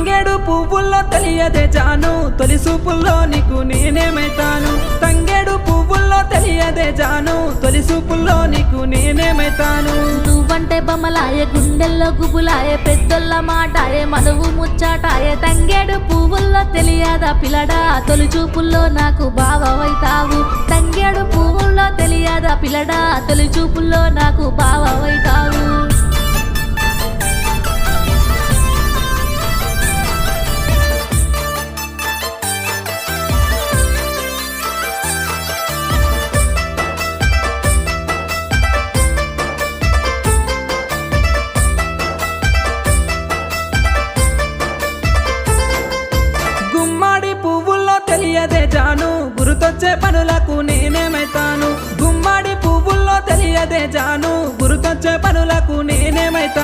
తంగేడు పువ్వుల్లో తెలియదే జాను తొలి చూపుల్లో నీకు నేనేమైతాను తంగేడు పువ్వుల్లో తెలియదే జాను తొలి చూపుల్లో నీకు నేనేమైతాను నువ్వంటే బొమ్మలాయే గుండెల్లో గుబులాయే పెద్దోళ్ళ మాటాయే మనువు ముచ్చాటాయే తంగేడు పువ్వుల్లో తెలియదా పిల్లడా తొలి చూపుల్లో నాకు బావవైతావు తంగేడు పువ్వుల్లో తెలియదా పిల్లడా తొలి చూపుల్లో నాకు బావవైతావు గుమ్మాడి పువ్వుల్లో తెలియదే జాను గుర్తొచ్చే పనులకు నేనేమైతాను గుమ్మాడి పువ్వుల్లో తెలియదే జాను గుర్తొచ్చే పనులకు నేనేమైతాను